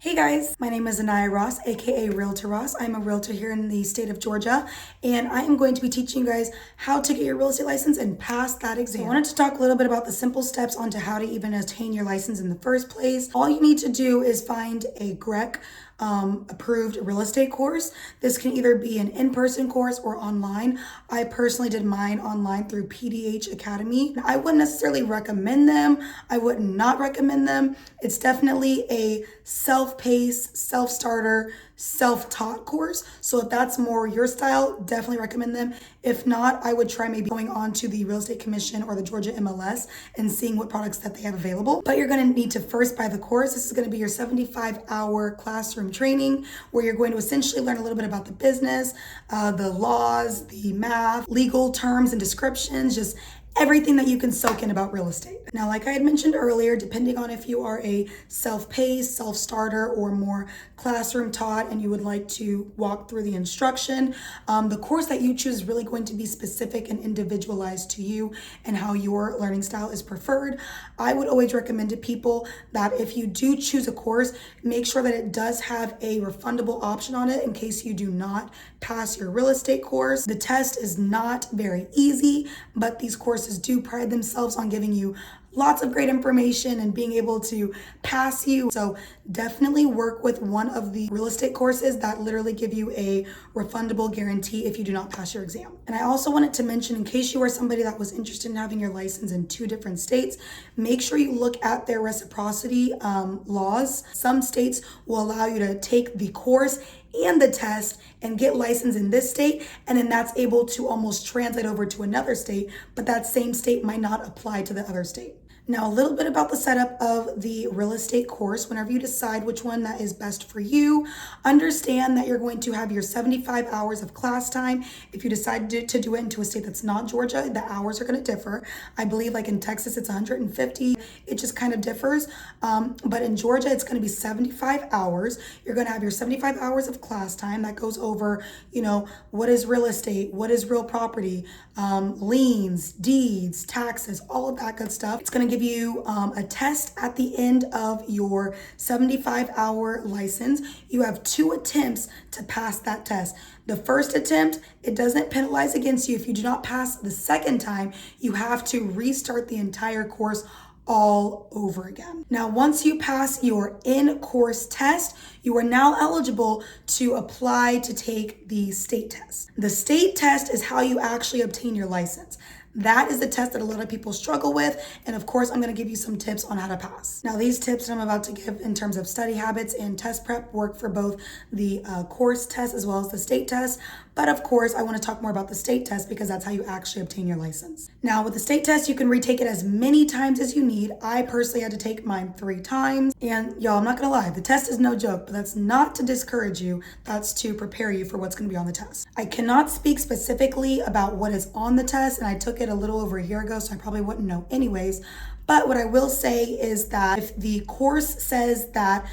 Hey guys, my name is Anaya Ross, aka Realtor Ross. I'm a realtor here in the state of Georgia, and I am going to be teaching you guys how to get your real estate license and pass that exam. So I wanted to talk a little bit about the simple steps onto how to even attain your license in the first place. All you need to do is find a GREC approved real estate course. This can either be an in-person course or online. I personally did mine online through PDH Academy. I wouldn't necessarily recommend them. I would not recommend them. It's definitely a self-paced, self-starter, self-taught course. So if that's more your style, definitely recommend them. If not, I would try maybe going on to the Real Estate Commission or the Georgia MLS and seeing what products that they have available. But you're going to need to first buy the course. This is going to be your 75-hour classroom training where you're going to essentially learn a little bit about the business, the laws, the math, legal terms and descriptions, just everything that you can soak in about real estate. Now, like I had mentioned earlier, depending on if you are a self-paced, self-starter, or more classroom taught and you would like to walk through the instruction, the course that you choose is really going to be specific and individualized to you and how your learning style is preferred. I would always recommend to people that if you do choose a course, make sure that it does have a refundable option on it in case you do not pass your real estate course. The test is not very easy, but these courses do pride themselves on giving you lots of great information and being able to pass you. So definitely work with one of the real estate courses that literally give you a refundable guarantee if you do not pass your exam. And I also wanted to mention, in case you are somebody that was interested in having your license in 2 different states, make sure you look at their reciprocity laws. Some states will allow you to take the course and the test and get licensed in this state, and then that's able to almost translate over to another state, but that same state might not apply to the other state. Now, a little bit about the setup of the real estate course. Whenever you decide which one that is best for you, understand that you're going to have your 75 hours of class time. If you decide to do it into a state that's not Georgia, the hours are going to differ. I believe like in Texas, it's 150. It just kind of differs. But in Georgia, it's going to be 75 hours. You're going to have your 75 hours of class time that goes over, what is real estate, what is real property, liens, deeds, taxes, all of that good stuff. It's going to give you a test at the end of your 75-hour license. You have 2 attempts to pass that test. The first attempt, it doesn't penalize against you. If you do not pass the second time, you have to restart the entire course all over again. Now, once you pass your in-course test, you are now eligible to apply to take the state test. The state test is how you actually obtain your license. That is the test that a lot of people struggle with. And of course, I'm going to give you some tips on how to pass. Now, these tips that I'm about to give in terms of study habits and test prep work for both the course test as well as the state test. But of course, I want to talk more about the state test because that's how you actually obtain your license. Now, with the state test, you can retake it as many times as you need. I personally had to take mine 3 times. And y'all, I'm not going to lie, the test is no joke, but that's not to discourage you. That's to prepare you for what's going to be on the test. I cannot speak specifically about what is on the test, and I took it a little over a year ago, so I probably wouldn't know anyways. But what I will say is that if the course says that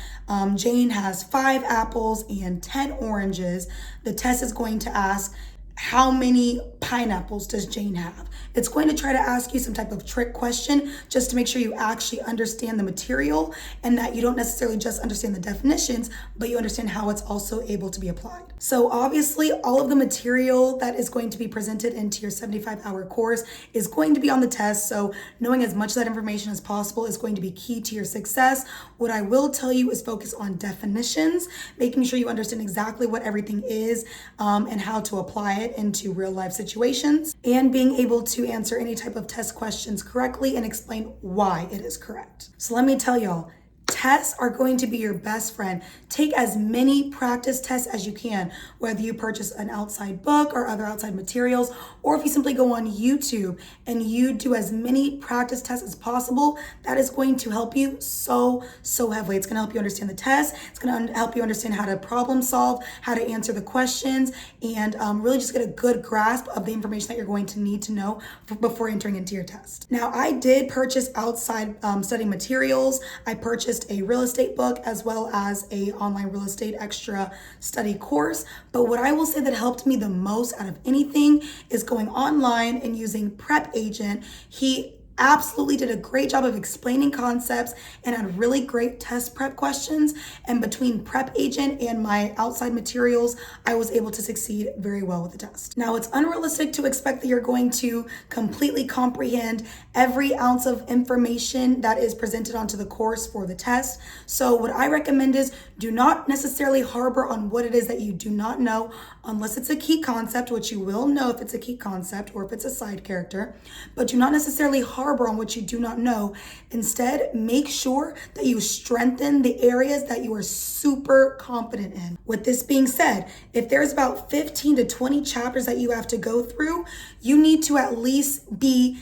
Jane has 5 apples and 10 oranges, the test is going to ask, how many pineapples does Jane have? It's going to try to ask you some type of trick question just to make sure you actually understand the material and that you don't necessarily just understand the definitions, but you understand how it's also able to be applied. So obviously, all of the material that is going to be presented into your 75-hour course is going to be on the test. So knowing as much of that information as possible is going to be key to your success. What I will tell you is focus on definitions, making sure you understand exactly what everything is and how to apply it into real life situations, and being able to answer any type of test questions correctly and explain why it is correct. So let me tell y'all, tests are going to be your best friend. Take as many practice tests as you can, whether you purchase an outside book or other outside materials, or if you simply go on YouTube and you do as many practice tests as possible. That is going to help you so heavily. It's going to help you understand the test. It's going to help you understand how to problem solve, how to answer the questions, and really just get a good grasp of the information that you're going to need to know before entering into your test. Now, I did purchase outside study materials. I purchased a real estate book as well as a online real estate extra study course. But what I will say that helped me the most out of anything is going online and using Prep Agent. He absolutely did a great job of explaining concepts and had really great test prep questions. And between Prep Agent and my outside materials, I was able to succeed very well with the test. Now, it's unrealistic to expect that you're going to completely comprehend every ounce of information that is presented onto the course for the test. So what I recommend is do not necessarily harbor on what it is that you do not know unless it's a key concept, which you will know if it's a key concept or if it's a side character, but do not necessarily harbor on what you do not know. Instead, make sure that you strengthen the areas that you are super confident in. With this being said, if there's about 15 to 20 chapters that you have to go through, you need to at least be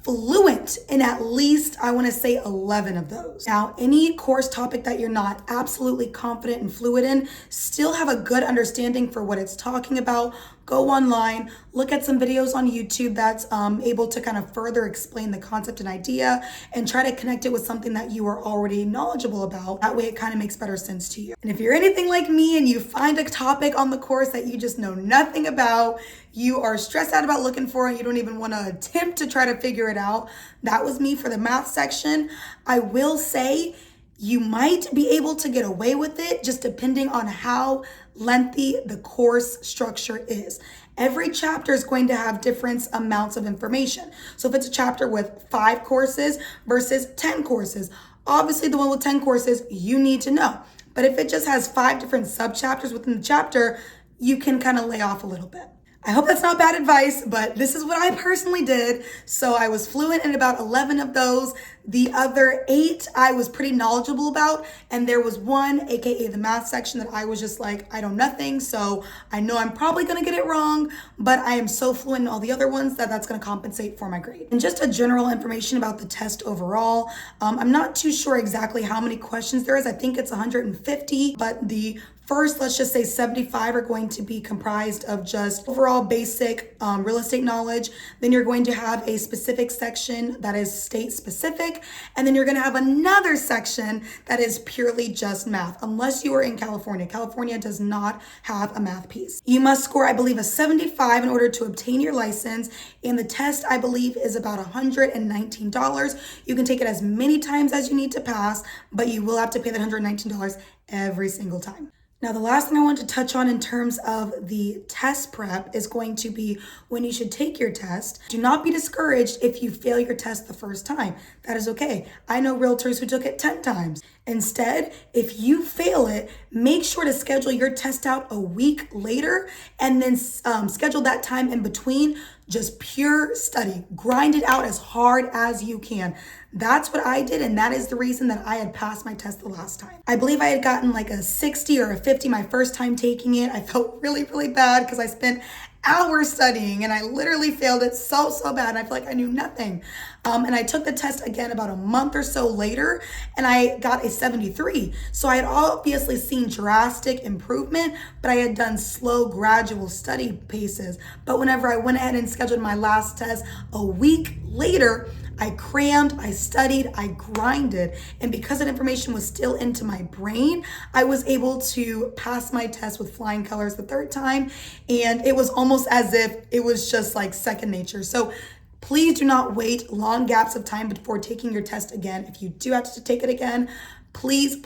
fluent in at least, I want to say 11 of those. Now, any course topic that you're not absolutely confident and fluid in, still have a good understanding for what it's talking about. Go online, look at some videos on YouTube that's able to kind of further explain the concept and idea and try to connect it with something that you are already knowledgeable about. That way it kind of makes better sense to you. And if you're anything like me and you find a topic on the course that you just know nothing about, you are stressed out about looking for it, you don't even want to attempt to try to figure it out. That was me for the math section. I will say you might be able to get away with it just depending on how lengthy the course structure is. Every chapter is going to have different amounts of information. So if it's a chapter with 5 courses versus 10 courses, obviously the one with 10 courses you need to know. But if it just has 5 different sub-chapters within the chapter, you can kind of lay off a little bit. I hope that's not bad advice, but this is what I personally did. So I was fluent in about 11 of those. The other 8 I was pretty knowledgeable about. And there was one, AKA the math section, that I was just like, I know nothing. So I know I'm probably gonna get it wrong, but I am so fluent in all the other ones that that's gonna compensate for my grade. And just a general information about the test overall. I'm not too sure exactly how many questions there is. I think it's 150, but the first, let's just say 75 are going to be comprised of just overall basic real estate knowledge. Then you're going to have a specific section that is state specific. And then you're going to have another section that is purely just math, unless you are in California. California does not have a math piece. You must score, I believe, a 75 in order to obtain your license. And the test, I believe, is about $119. You can take it as many times as you need to pass, but you will have to pay that $119 every single time. Now, the last thing I want to touch on in terms of the test prep is going to be when you should take your test. Do not be discouraged if you fail your test the first time. That is okay. I know realtors who took it 10 times. Instead, if you fail it, make sure to schedule your test out a week later and then schedule that time in between. Just pure study. Grind it out as hard as you can. That's what I did, and that is the reason that I had passed my test the last time. I believe I had gotten like a 60 or a 50 my first time taking it. I felt really, really bad because I spent hours studying and I literally failed it so bad. And I feel like I knew nothing. And I took the test again about a month or so later and I got a 73. So I had obviously seen drastic improvement, but I had done slow, gradual study paces. But whenever I went ahead and scheduled my last test a week later, I crammed, I studied, I grinded, and because that information was still into my brain, I was able to pass my test with flying colors the third time, and it was almost as if it was just like second nature. So please do not wait long gaps of time before taking your test again. If you do have to take it again, please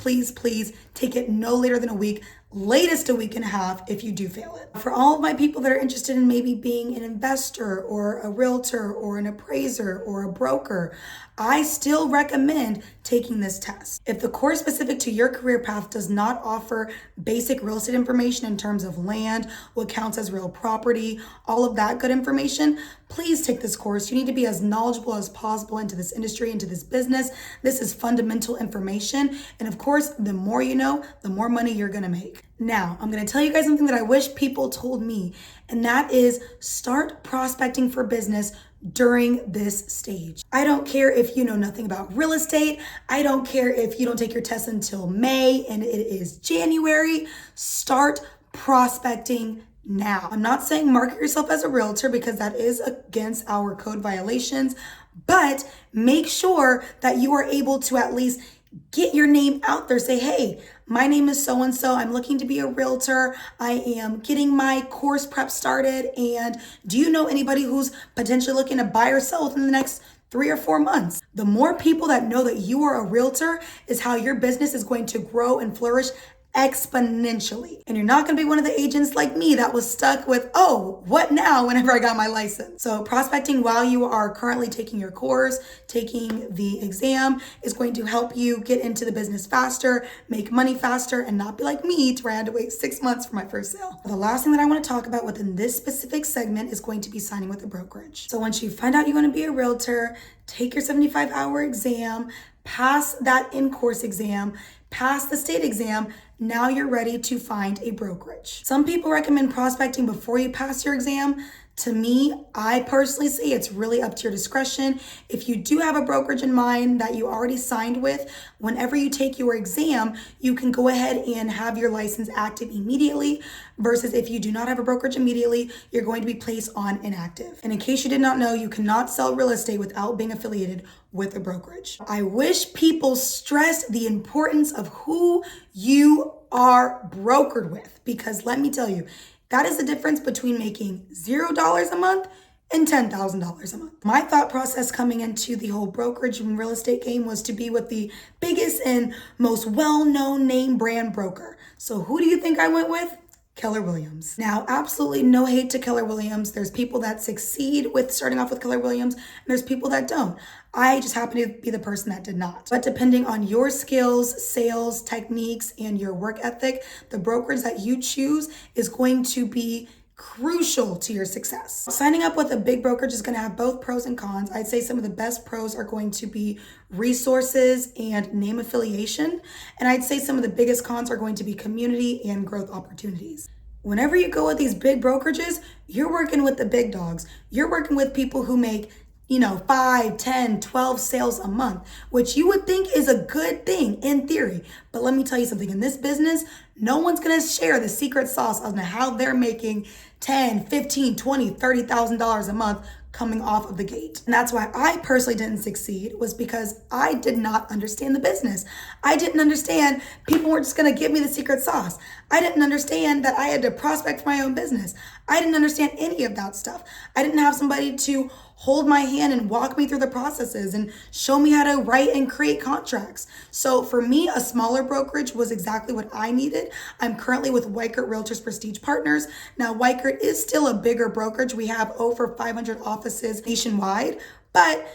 take it no later than a week, latest a week and a half if you do fail it. For all of my people that are interested in maybe being an investor or a realtor or an appraiser or a broker, I still recommend taking this test. If the course specific to your career path does not offer basic real estate information in terms of land, what counts as real property, all of that good information, please take this course. You need to be as knowledgeable as possible into this industry, into this business. This is fundamental information. And of course, the more you know, the more money you're gonna make. Now, I'm gonna tell you guys something that I wish people told me, and that is start prospecting for business during this stage. I don't care if you know nothing about real estate. I don't care if you don't take your test until May and it is January. Start prospecting now. I'm not saying market yourself as a realtor because that is against our code violations, but make sure that you are able to at least get your name out there. Say, hey, my name is so-and-so. I'm looking to be a realtor. I am getting my course prep started. And do you know anybody who's potentially looking to buy or sell within the next 3 or 4 months. The more people that know that you are a realtor is how your business is going to grow and flourish exponentially. And you're not going to be one of the agents like me that was stuck with, oh, what now, whenever I got my license. So prospecting while you are currently taking your course, taking the exam, is going to help you get into the business faster, make money faster, and not be like me to where I had to wait 6 months for my first sale. The last thing that I want to talk about within this specific segment is going to be signing with a brokerage. So once you find out you want to be a realtor, take your 75-hour exam, pass that in-course exam, pass the state exam, now you're ready to find a brokerage. Some people recommend prospecting before you pass your exam. To me, I personally say it's really up to your discretion. If you do have a brokerage in mind that you already signed with, whenever you take your exam, you can go ahead and have your license active immediately, versus if you do not have a brokerage immediately, you're going to be placed on inactive. And in case you did not know, you cannot sell real estate without being affiliated with a brokerage. I wish people stressed the importance of who you are brokered with, because let me tell you, that is the difference between making $0 a month and $10,000 a month. My thought process coming into the whole brokerage and real estate game was to be with the biggest and most well-known name brand broker. So who do you think I went with? Keller Williams. Now, absolutely no hate to Keller Williams. There's people that succeed with starting off with Keller Williams, and there's people that don't. I just happen to be the person that did not. But depending on your skills, sales, techniques, and your work ethic, the brokerage that you choose is going to be crucial to your success. Signing up with a big brokerage is going to have both pros and cons. I'd say some of the best pros are going to be resources and name affiliation. And I'd say some of the biggest cons are going to be community and growth opportunities. Whenever you go with these big brokerages, you're working with the big dogs. You're working with people who make 5, 10, 12 sales a month, which you would think is a good thing in theory. But let me tell you something, in this business, no one's going to share the secret sauce on how they're making 10, 15, 20, $30,000 a month coming off of the gate. And that's why I personally didn't succeed, was because I did not understand the business. I didn't understand people weren't just going to give me the secret sauce. I didn't understand that I had to prospect for my own business. I didn't understand any of that stuff. I didn't have somebody to hold my hand and walk me through the processes and show me how to write and create contracts. So for me, a smaller brokerage was exactly what I needed. I'm currently with Weichert Realtors Prestige Partners. Now, Weichert is still a bigger brokerage. We have over 500 offices nationwide, but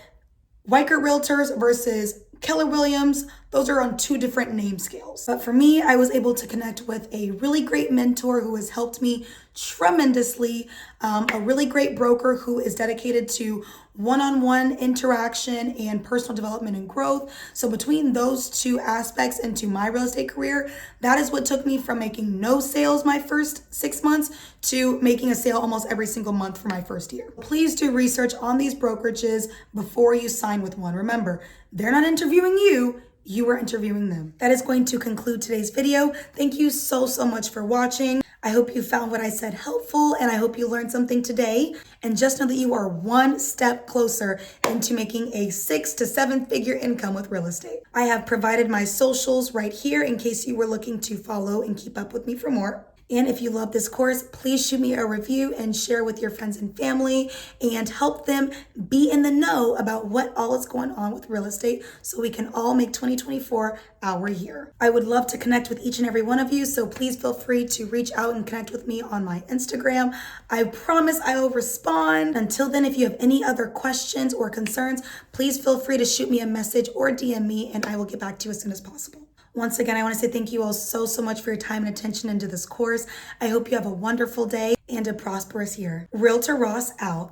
Weichert Realtors versus Keller Williams, those are on 2 different name scales. But for me, I was able to connect with a really great mentor who has helped me tremendously, a really great broker who is dedicated to one-on-one interaction and personal development and growth. So between those 2 aspects into my real estate career, that is what took me from making no sales my first 6 months to making a sale almost every single month for my first year. Please do research on these brokerages before you sign with one. Remember, they're not interviewing you. You are interviewing them. That is going to conclude today's video. Thank you so much for watching. I hope you found what I said helpful, and I hope you learned something today. And just know that you are one step closer into making a 6 to 7 figure income with real estate. I have provided my socials right here in case you were looking to follow and keep up with me for more. And if you love this course, please shoot me a review and share with your friends and family and help them be in the know about what all is going on with real estate so we can all make 2024 our year. I would love to connect with each and every one of you, so please feel free to reach out and connect with me on my Instagram. I promise I will respond. Until then, if you have any other questions or concerns, please feel free to shoot me a message or DM me and I will get back to you as soon as possible. Once again, I want to say thank you all so much for your time and attention into this course. I hope you have a wonderful day and a prosperous year. Realtor Ross out.